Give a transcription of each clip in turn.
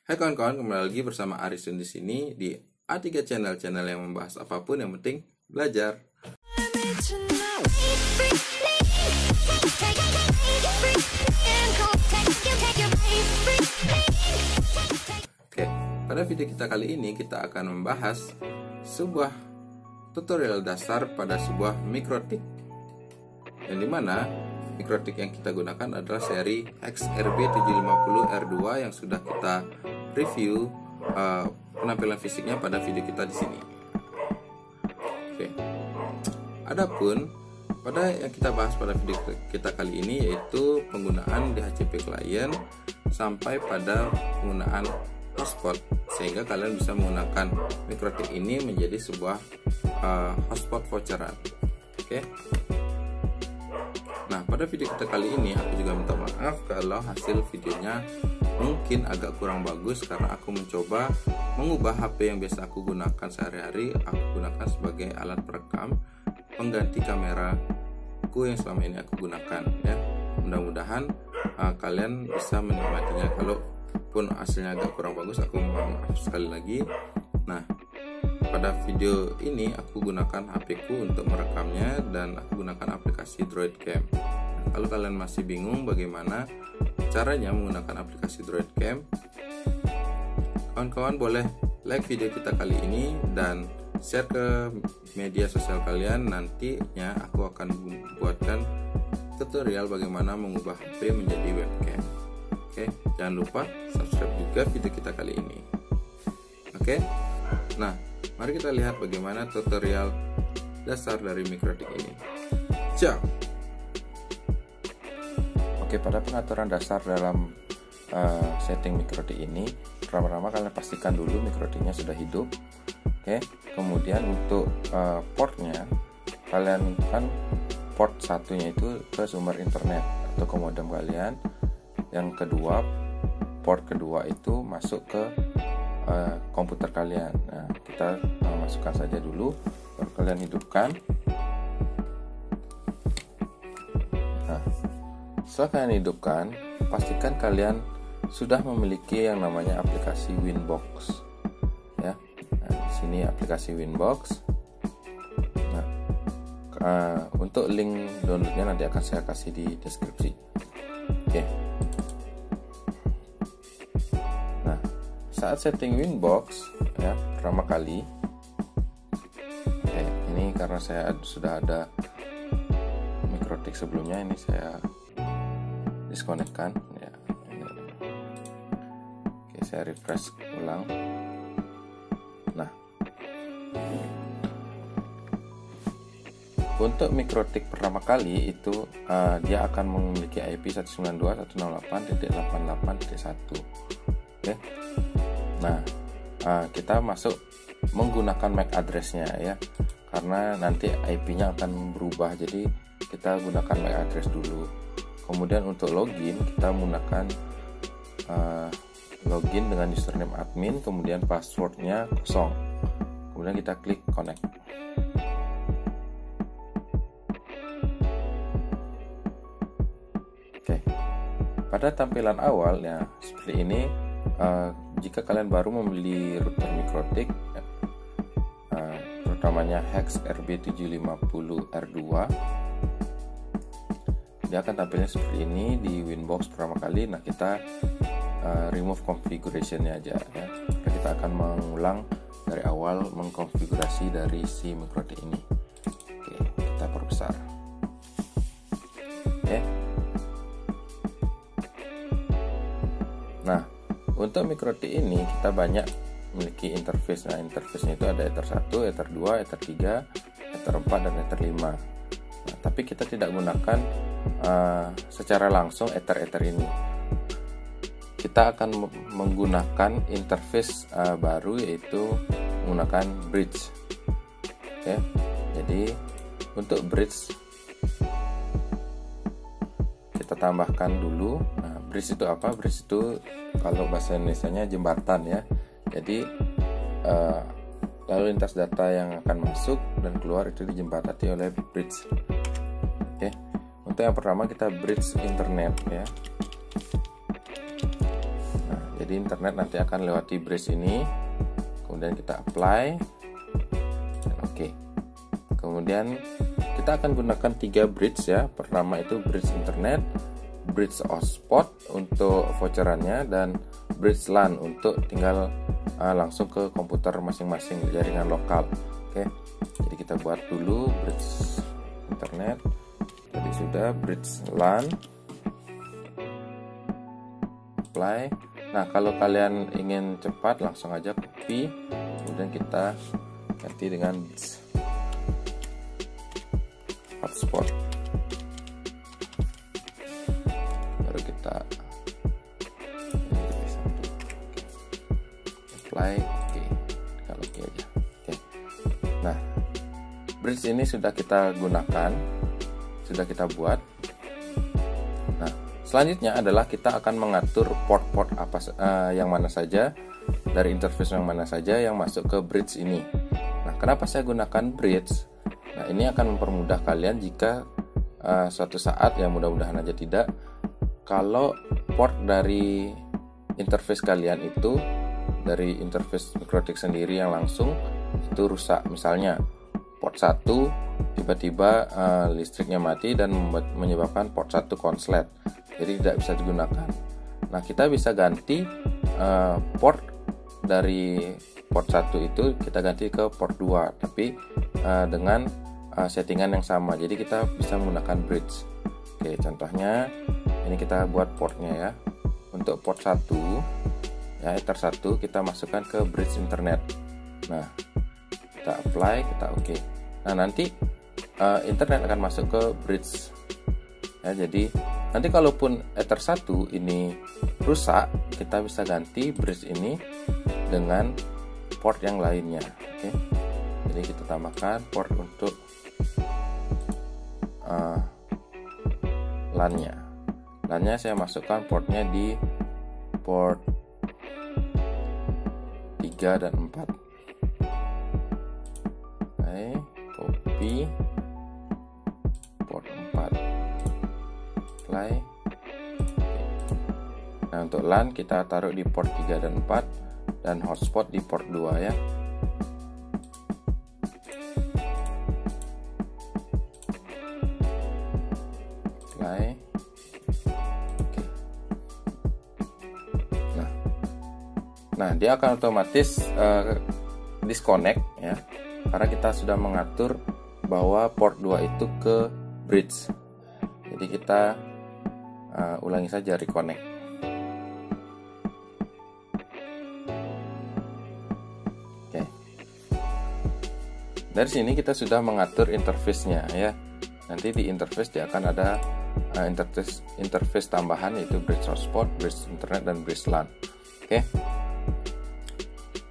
Hai kawan-kawan, kembali lagi bersama Arisun di sini di A3 Channel yang membahas apapun yang penting belajar. Oke, pada video kita kali ini kita akan membahas sebuah tutorial dasar pada sebuah mikrotik, yang dimana mikrotik yang kita gunakan adalah seri XRB750R2 yang sudah kita review penampilan fisiknya pada video kita di sini. Oke. Adapun pada yang kita bahas pada video kita kali ini yaitu penggunaan DHCP client sampai pada penggunaan hotspot, sehingga kalian bisa menggunakan mikrotik ini menjadi sebuah hotspot voucheran. Oke. Nah, pada video kita kali ini aku juga minta maaf kalau hasil videonya mungkin agak kurang bagus karena aku mencoba mengubah HP yang biasa aku gunakan sehari-hari, aku gunakan sebagai alat perekam pengganti kameraku yang selama ini aku gunakan ya. Mudah-mudahan kalian bisa menikmatinya. Kalaupun hasilnya agak kurang bagus, aku mohon maaf sekali lagi. Nah, pada video ini aku gunakan HP ku untuk merekamnya dan aku gunakan aplikasi Droid Cam. Nah, kalau kalian masih bingung bagaimana caranya menggunakan aplikasi Droid Cam, kawan-kawan boleh like video kita kali ini dan share ke media sosial kalian. Nantinya aku akan buatkan tutorial bagaimana mengubah HP menjadi webcam. Oke, jangan lupa subscribe juga video kita kali ini. Oke, nah mari kita lihat bagaimana tutorial dasar dari mikrotik ini. Ciao. Oke, pada pengaturan dasar dalam setting mikrotik ini, pertama-tama kalian pastikan dulu mikrotiknya sudah hidup. Oke, kemudian untuk portnya, kalian kan port satunya itu ke sumber internet atau ke modem kalian. Yang kedua, port kedua itu masuk ke komputer kalian. Nah, kita masukkan saja dulu, baru kalian hidupkan. Nah, setelah kalian hidupkan, pastikan kalian sudah memiliki yang namanya aplikasi Winbox ya. Nah, di sini aplikasi Winbox. Nah, untuk link downloadnya nanti akan saya kasih di deskripsi. Oke. Nah, saat setting Winbox ya, pertama kali, ini karena saya sudah ada mikrotik sebelumnya, ini saya disconnectkan ya. Oke, saya refresh ulang. Nah, untuk mikrotik pertama kali itu dia akan memiliki IP 192.168.88.1. Oke. Nah, kita masuk menggunakan MAC address-nya ya, karena nanti IP-nya akan berubah, jadi kita gunakan MAC address dulu. Kemudian untuk login, kita menggunakan login dengan username admin, kemudian passwordnya 0. Kemudian kita klik connect. Oke, pada tampilan awal ya seperti ini. Jika kalian baru membeli router mikrotik, terutamanya Hex RB750R2, dia akan tampilnya seperti ini di Winbox pertama kali. Nah, kita remove configuration-nya aja ya. Kita akan mengulang dari awal mengkonfigurasi dari si mikrotik ini. Oke, kita perbesar. Oke. Nah, untuk mikrotik ini kita banyak memiliki interface. Nah, interface-nya itu ada Ether 1, Ether 2, Ether 3, Ether 4, dan Ether 5. Nah, tapi kita tidak gunakan secara langsung Ether ini. Kita akan menggunakan interface baru, yaitu menggunakan bridge. Oke, jadi untuk bridge kita tambahkan dulu. Nah, bridge itu apa? Bridge itu kalau bahasa Indonesianya jembatan ya. Jadi lalu lintas data yang akan masuk dan keluar itu dijembatani oleh bridge. Oke. Untuk yang pertama kita bridge internet ya. Nah, Jadi internet nanti akan lewati bridge ini, kemudian kita apply dan oke. Kemudian kita akan gunakan 3 bridge ya. Pertama itu bridge internet, bridge hotspot untuk voucherannya, dan bridge LAN untuk tinggal langsung ke komputer masing-masing jaringan lokal. Oke. Jadi kita buat dulu bridge internet. Jadi sudah bridge LAN, apply. Nah, kalau kalian ingin cepat langsung aja copy, kemudian kita ganti dengan hotspot. Baru kita apply, oke. Kalau oke aja. Oke. Nah, bridge ini sudah kita gunakan, sudah kita buat. Nah, selanjutnya adalah kita akan mengatur port-port apa yang mana saja dari interface yang mana saja yang masuk ke bridge ini. Nah, kenapa saya gunakan bridge? Nah, ini akan mempermudah kalian jika suatu saat, ya mudah-mudahan aja tidak, kalau port dari interface kalian itu, dari interface MikroTik sendiri yang langsung itu rusak. Misalnya port 1 tiba-tiba listriknya mati dan menyebabkan port 1 konslet, jadi tidak bisa digunakan. Nah, kita bisa ganti port dari port 1 itu, kita ganti ke port 2 tapi dengan settingan yang sama. Jadi kita bisa menggunakan bridge. Oke, contohnya ini kita buat portnya ya. Untuk port 1 ya, Ether 1 kita masukkan ke bridge internet. Nah, kita apply, kita oke. Nah, nanti internet akan masuk ke bridge ya. Jadi nanti kalaupun Ether 1 ini rusak, kita bisa ganti bridge ini dengan port yang lainnya. Oke. Jadi kita tambahkan port untuk LAN-nya. LAN-nya saya masukkan portnya di port 3 dan 4. Oke, copy port 4. Apply. Nah, untuk LAN kita taruh di port 3 dan 4 dan hotspot di port 2 ya. Apply. Oke. Nah, dia akan otomatis disconnect ya, karena kita sudah mengatur bahwa port 2 itu ke bridge. Jadi kita ulangi saja reconnect. Oke. Dari sini kita sudah mengatur interface-nya ya. Nanti di interface dia akan ada interface tambahan, yaitu bridge hotspot, bridge internet, dan bridge LAN. Oke.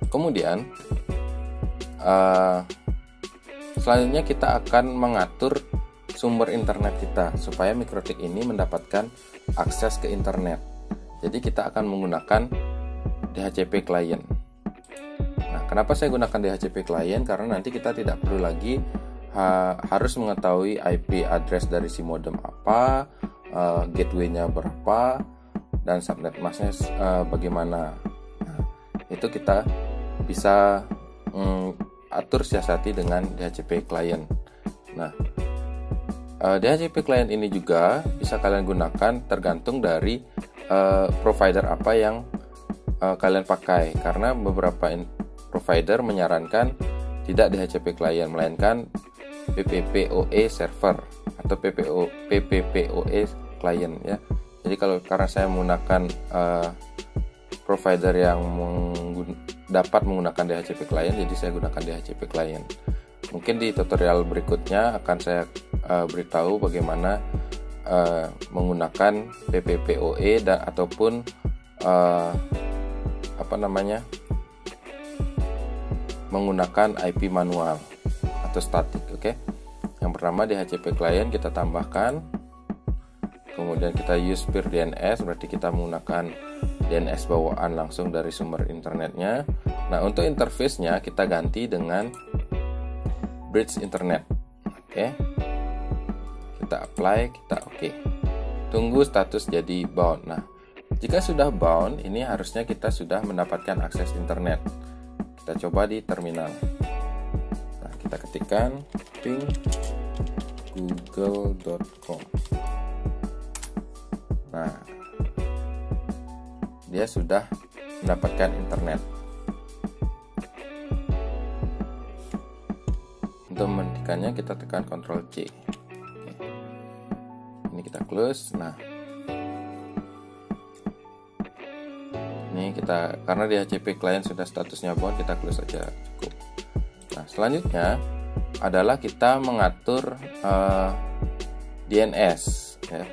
Kemudian selanjutnya kita akan mengatur sumber internet kita supaya MikroTik ini mendapatkan akses ke internet. Jadi kita akan menggunakan DHCP client. Nah, kenapa saya gunakan DHCP client? Karena nanti kita tidak perlu lagi harus mengetahui IP address dari si modem apa, gateway-nya berapa, dan subnet masknya bagaimana. Nah, itu kita bisa atur siasati dengan DHCP client. Nah, DHCP client ini juga bisa kalian gunakan tergantung dari provider apa yang kalian pakai, karena beberapa provider menyarankan tidak DHCP client melainkan PPPoE server atau PPPoE client ya. Jadi karena saya menggunakan provider yang dapat menggunakan DHCP client, jadi saya gunakan DHCP client. Mungkin di tutorial berikutnya akan saya beritahu bagaimana menggunakan PPPoE dan ataupun menggunakan IP manual atau static. Oke. Yang pertama DHCP client kita tambahkan, kemudian kita use peer DNS, berarti kita menggunakan DNS bawaan langsung dari sumber internetnya. Nah, untuk interface-nya kita ganti dengan bridge internet. Oke. Kita apply, kita oke. Tunggu status jadi bound. Nah, Jika sudah bound, ini harusnya kita sudah mendapatkan akses internet. Kita coba di terminal. Nah, kita ketikkan ping google.com. Nah, dia sudah mendapatkan internet. Untuk menghentikannya kita tekan Ctrl C. Oke. Ini kita close. Nah, ini kita, karena di HCP client sudah statusnya bound, kita close saja cukup. Nah, selanjutnya adalah kita mengatur DNS, ya,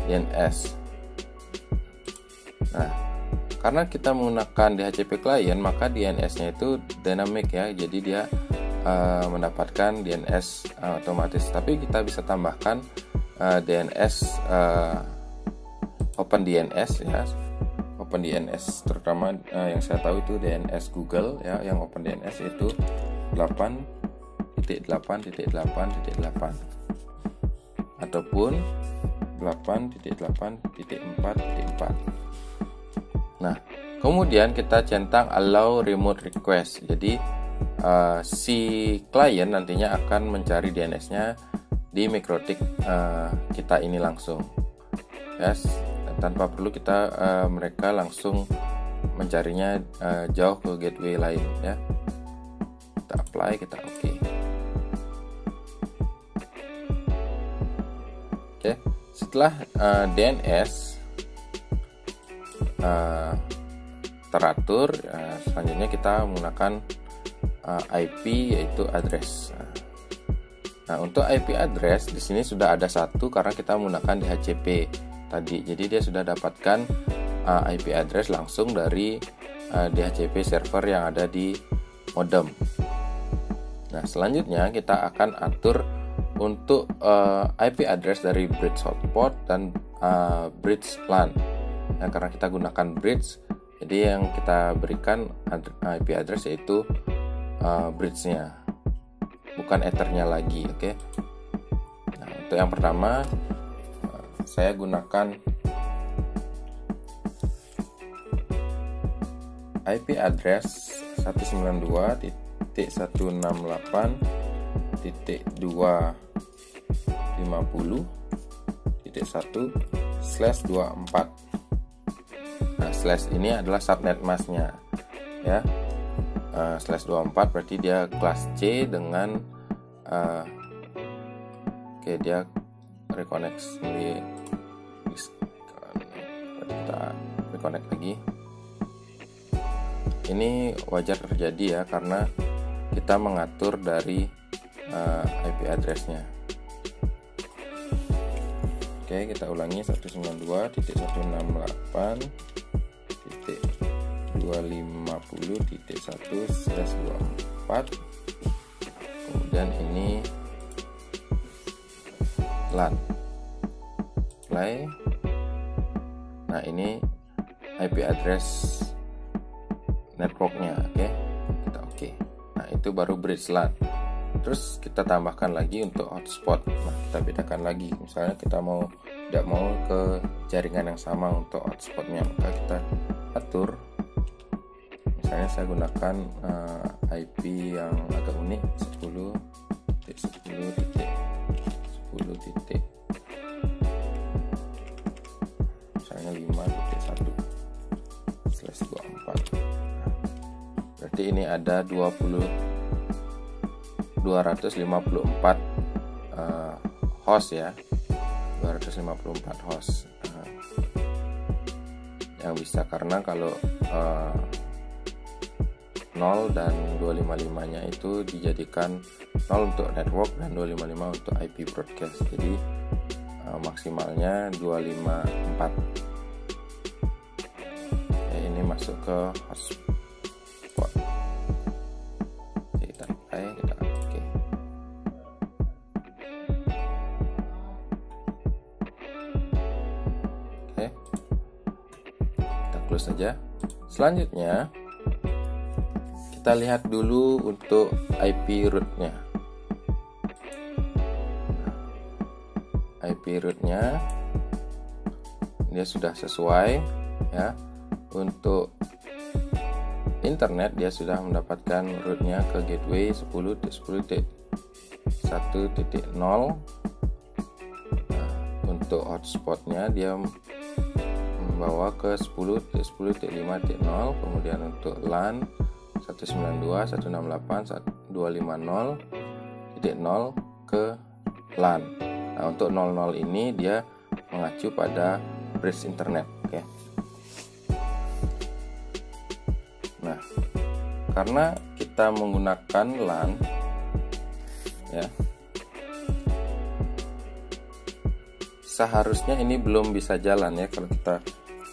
DNS. Nah, karena kita menggunakan DHCP client, maka DNS-nya itu dynamic, ya, jadi dia mendapatkan DNS otomatis. Tapi kita bisa tambahkan DNS OpenDNS, ya. OpenDNS terutama yang saya tahu itu DNS Google, ya, yang OpenDNS itu 8.8.8.8 ataupun 8.8.4.4. Nah, kemudian kita centang allow remote request. Jadi si klien nantinya akan mencari DNS-nya di MikroTik kita ini langsung, yes, tanpa perlu kita mereka langsung mencarinya jauh ke gateway lain, ya. Kita apply, kita oke. Oke, setelah DNS teratur, selanjutnya kita menggunakan IP, yaitu address. Nah, untuk IP address di sini sudah ada satu karena kita menggunakan DHCP tadi. Jadi dia sudah dapatkan IP address langsung dari DHCP server yang ada di modem. Nah, selanjutnya kita akan atur untuk IP address dari bridge hotspot dan bridge LAN. Nah, karena kita gunakan bridge, jadi yang kita berikan IP address yaitu bridge-nya, bukan ethernya lagi, oke. Nah, untuk yang pertama saya gunakan IP address 192.168.250.1/24. Nah, slash ini adalah subnet masknya, ya. Slash 24 berarti dia kelas C dengan oke, dia reconnect di kita reconnect lagi. Ini wajar terjadi, ya, karena kita mengatur dari IP address-nya. Oke, kita ulangi 192.168.250.1/24. Kemudian ini LAN. Play. Nah, ini IP address networknya, oke. Kita oke. Nah, itu baru bridge LAN. Terus kita tambahkan lagi untuk hotspot. Nah, kita bedakan lagi. Misalnya kita tidak mau ke jaringan yang sama untuk hotspotnya, maka kita atur. Misalnya saya gunakan IP yang agak unik, 10.10.10. Misalnya 5.1/24. Berarti ini ada 254 host, ya, 254 host yang bisa, karena kalau 0 dan 255 nya itu dijadikan 0 untuk network dan 255 untuk IP broadcast, jadi maksimalnya 254. Ini masuk ke hotspot. Kita oke. Kita close saja. Selanjutnya kita lihat dulu untuk IP root-nya. IP root-nya dia sudah sesuai, ya. Untuk internet dia sudah mendapatkan rootnya ke gateway 10.10.1.0. Untuk hotspotnya dia membawa ke 10.10.5.0. kemudian untuk LAN 192.168.250.0 ke LAN. Nah, untuk 00 ini dia mengacu pada bridge internet. Oke. Nah, karena kita menggunakan LAN ya, seharusnya ini belum bisa jalan ya. Kalau kita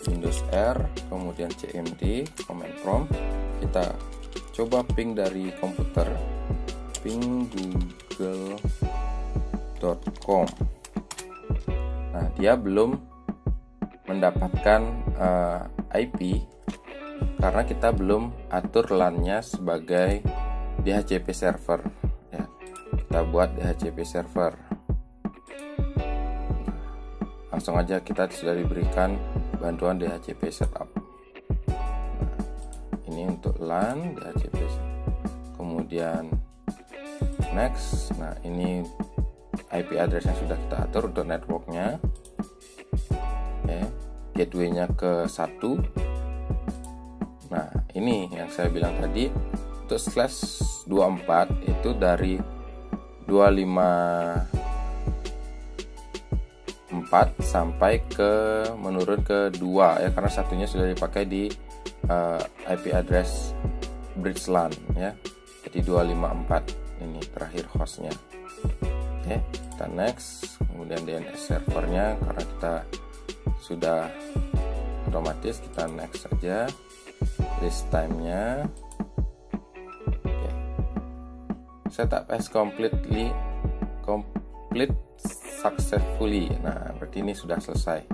Windows R kemudian CMD command prompt, kita coba ping dari komputer, ping google.com. Nah, dia belum mendapatkan IP karena kita belum atur LAN-nya sebagai DHCP server ya. Kita buat DHCP server. Langsung aja kita sudah diberikan bantuan DHCP setup. Nah, ini untuk LAN DHCP. Kemudian next. Nah, ini IP address yang sudah kita atur untuk networknya. Oke, gateway-nya ke 1. Nah, ini yang saya bilang tadi, untuk /24 itu dari 254 sampai ke menurun ke 2 ya, karena satunya sudah dipakai di IP address bridge LAN ya. Jadi 254 ini terakhir hostnya. Oke, kita next. Kemudian DNS servernya karena kita sudah otomatis, kita next saja. List time-nya. Oke. Setup as complete successfully. Nah, berarti ini sudah selesai.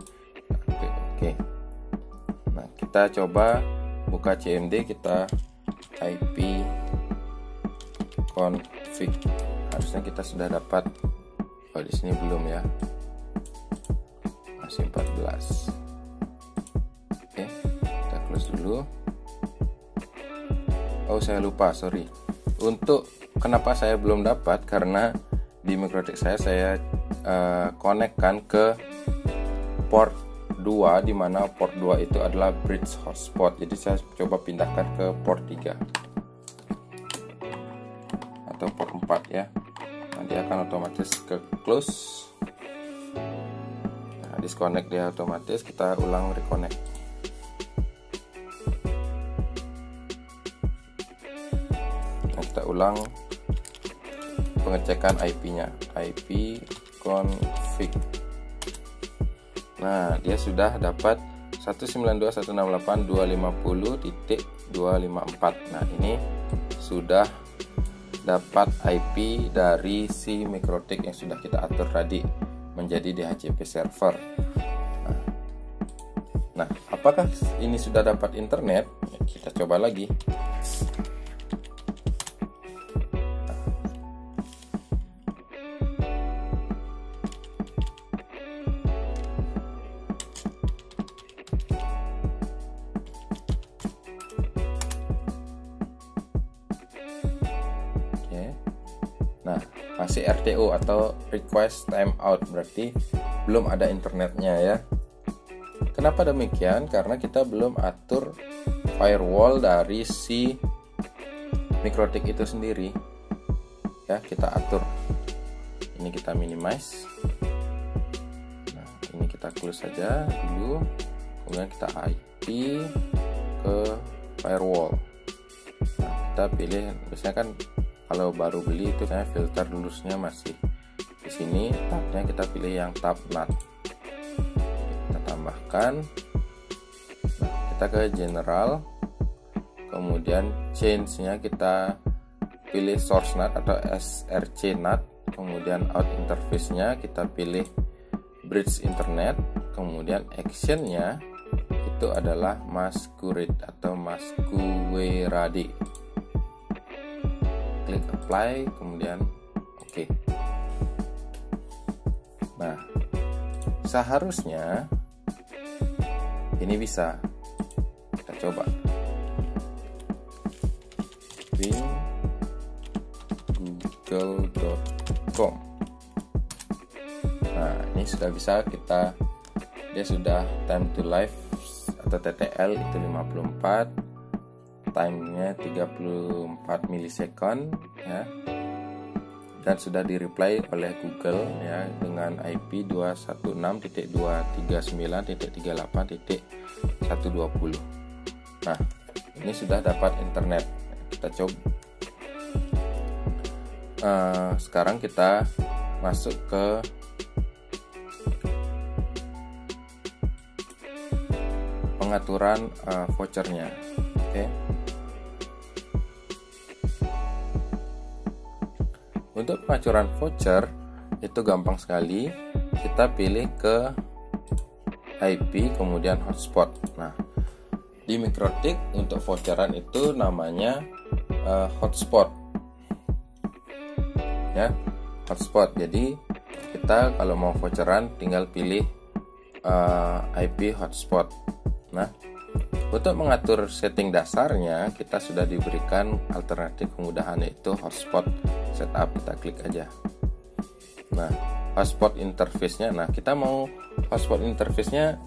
Oke. Nah, kita coba buka CMD, kita IP config. Harusnya kita sudah dapat. Oh, di sini belum ya. Masih 14. Oke, kita close dulu. Oh, saya lupa, sorry. Untuk kenapa saya belum dapat, karena di MikroTik saya konekkan ke port 2, di mana port 2 itu adalah bridge hotspot. Jadi saya coba pindahkan ke port 3 atau port 4 ya. Nanti akan otomatis ke close. Nah, disconnect dia otomatis, kita ulang reconnect. Kita ulang pengecekan IP-nya, IP config. Nah, dia sudah dapat 192.168.250.254. Nah, ini sudah dapat IP dari si MikroTik yang sudah kita atur tadi menjadi DHCP server. Nah, apakah ini sudah dapat internet? Kita coba lagi. Nah, masih RTO atau request timeout, berarti belum ada internetnya ya. Kenapa demikian? Karena kita belum atur firewall dari si MikroTik itu sendiri. Ya, kita atur. Ini kita minimize. Nah, ini kita close saja dulu. Kemudian kita IP ke firewall. Nah, kita pilih, biasanya kan kalau baru beli itu saya filter lulusnya masih di sini, tabnya kita pilih yang tab NAT. Kita tambahkan. Nah, kita ke general, kemudian change-nya kita pilih source NAT atau SRC NAT, kemudian out interface-nya kita pilih bridge internet, kemudian action-nya itu adalah masquerade atau masquerade. Klik apply, kemudian oke. Nah, seharusnya ini bisa coba google.com. Nah, ini sudah bisa dia sudah time to live atau TTL itu 54, time-nya 34 milisekund ya. Dan sudah di reply oleh Google ya dengan IP 216.239.38.120. Nah, ini sudah dapat internet. Kita coba. Sekarang kita masuk ke pengaturan vouchernya. Oke. Untuk pengaturan voucher itu gampang sekali. Kita pilih ke IP kemudian hotspot. Nah, di Mikrotik untuk voucheran itu namanya hotspot. Ya, hotspot. Jadi kita kalau mau voucheran tinggal pilih IP hotspot. Nah, untuk mengatur setting dasarnya kita sudah diberikan alternatif kemudahan yaitu hotspot setup. Kita klik aja. Nah, hotspot interface-nya. Nah, kita mau hotspot interface-nya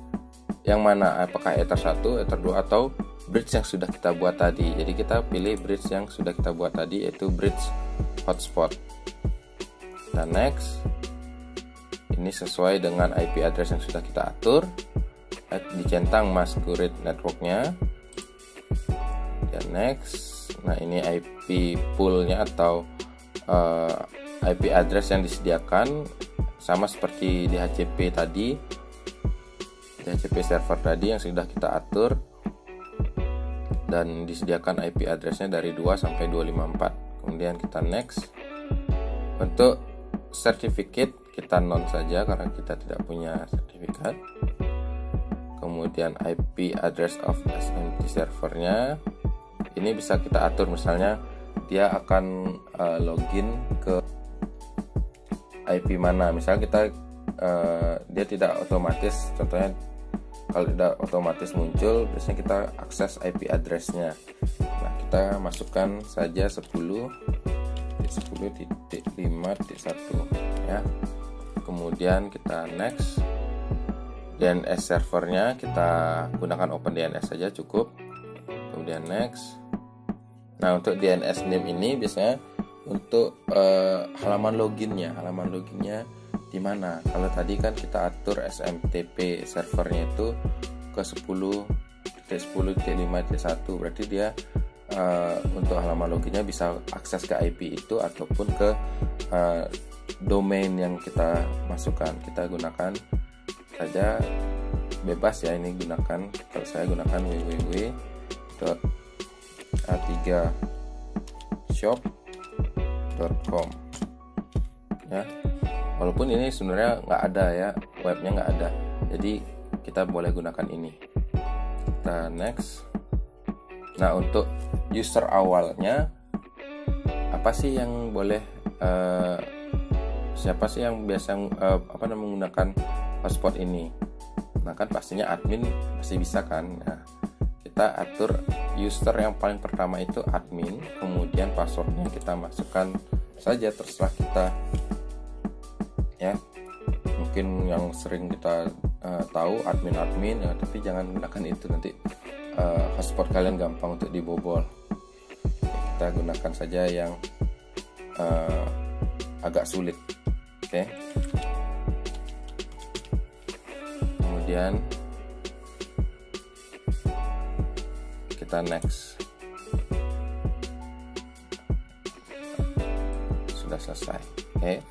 yang mana? Apakah Ether 1, Ether 2 atau bridge yang sudah kita buat tadi. Jadi kita pilih bridge yang sudah kita buat tadi yaitu bridge hotspot. Dan next. Ini sesuai dengan IP address yang sudah kita atur. Dicentang masquerade networknya. Dan next. Nah, ini IP poolnya atau IP address yang disediakan sama seperti di HCP tadi, di HCP server tadi yang sudah kita atur, dan disediakan IP addressnya dari 2 sampai 254. Kemudian kita next. Untuk certificate kita non saja karena kita tidak punya sertifikat. Kemudian IP address of SMT servernya ini bisa kita atur, misalnya dia akan login ke IP mana. Misalnya kita dia tidak otomatis, contohnya kalau tidak otomatis muncul, biasanya kita akses IP addressnya. Nah, kita masukkan saja 10.5.1 ya. Kemudian kita next. DNS servernya kita gunakan OpenDNS saja cukup. Kemudian next. Nah, untuk DNS name ini biasanya untuk halaman loginnya di mana? Kalau tadi kan kita atur SMTP servernya itu ke 10.10.5.1, berarti dia untuk halaman loginnya bisa akses ke IP itu ataupun ke domain yang kita masukkan. Kita gunakan saja bebas ya, ini gunakan, kalau saya gunakan www.a3shop.com ya. Walaupun ini sebenarnya nggak ada ya, webnya nggak ada, jadi kita boleh gunakan ini. Kita next. Nah, untuk user awalnya apa sih yang boleh, siapa sih yang biasa menggunakan hotspot ini? Nah, kan pastinya admin masih bisa kan. Nah, kita atur user yang paling pertama itu admin, kemudian passwordnya kita masukkan saja, terserah kita ya. Mungkin yang sering kita tahu admin ya, tapi jangan gunakan itu, nanti hotspot kalian gampang untuk dibobol. Kita gunakan saja yang agak sulit. Oke. Kemudian kita next. Sudah selesai. Oke.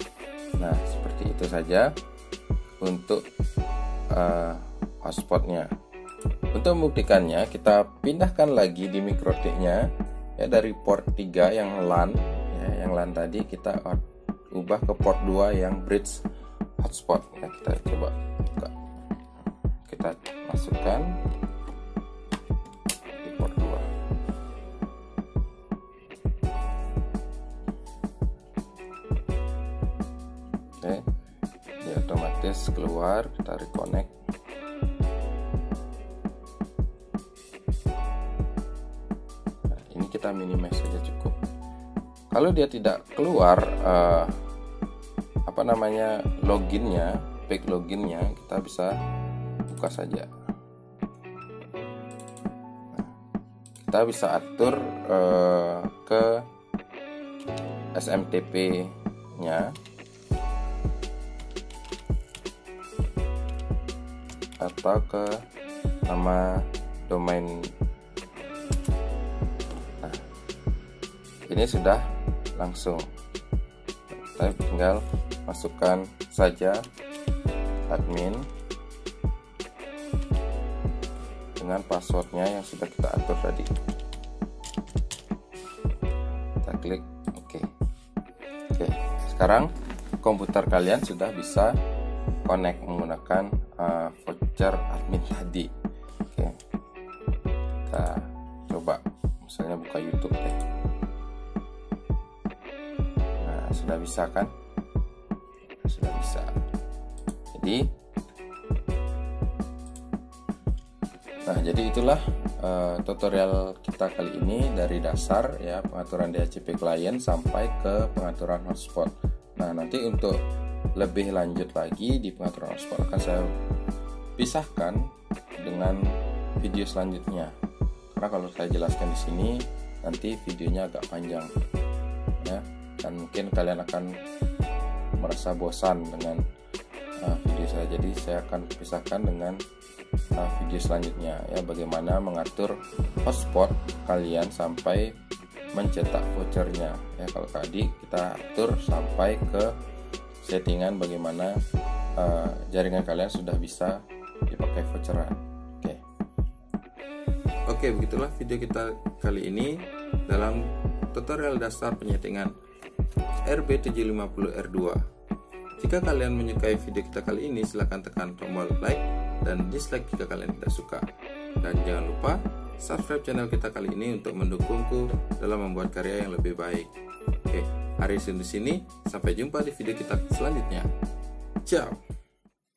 Nah, seperti itu saja untuk hotspotnya. Untuk membuktikannya, kita pindahkan lagi di Mikrotik-nya ya, dari port 3 yang LAN ya, yang LAN tadi kita ubah ke port 2 yang bridge hotspot ya. Kita coba buka. Kita masukkan di port 2. Oke, dia otomatis keluar. Kita reconnect. ini kita minimize saja cukup. Kalau dia tidak keluar loginnya, page loginnya, kita bisa buka saja. Kita bisa atur ke SMTP-nya atau ke nama domain. Nah, ini sudah langsung. Kita tinggal masukkan saja admin dengan passwordnya yang sudah kita atur tadi. Kita klik OK. Oke, sekarang komputer kalian sudah bisa connect menggunakan voucher admin tadi. Oke, kita coba misalnya buka YouTube deh. Nah, sudah bisa kan? Sudah bisa. Jadi itulah tutorial kita kali ini, dari dasar ya pengaturan DHCP client sampai ke pengaturan hotspot. Nah, nanti untuk lebih lanjut lagi di pengaturan hotspot akan saya pisahkan dengan video selanjutnya. Karena kalau saya jelaskan di sini nanti videonya agak panjang ya, dan mungkin kalian akan merasa bosan dengan video saya. Jadi saya akan pisahkan dengan video selanjutnya ya, bagaimana mengatur hotspot kalian sampai mencetak vouchernya ya. Kalau tadi kita atur sampai ke settingan bagaimana jaringan kalian sudah bisa dipakai voucheran. Oke, begitulah video kita kali ini dalam tutorial dasar penyetingan RB750R2. Jika kalian menyukai video kita kali ini, silahkan tekan tombol like dan dislike jika kalian tidak suka. Dan jangan lupa subscribe channel kita kali ini untuk mendukungku dalam membuat karya yang lebih baik. Oke, Arisun di sini. Sampai jumpa di video kita selanjutnya. Ciao.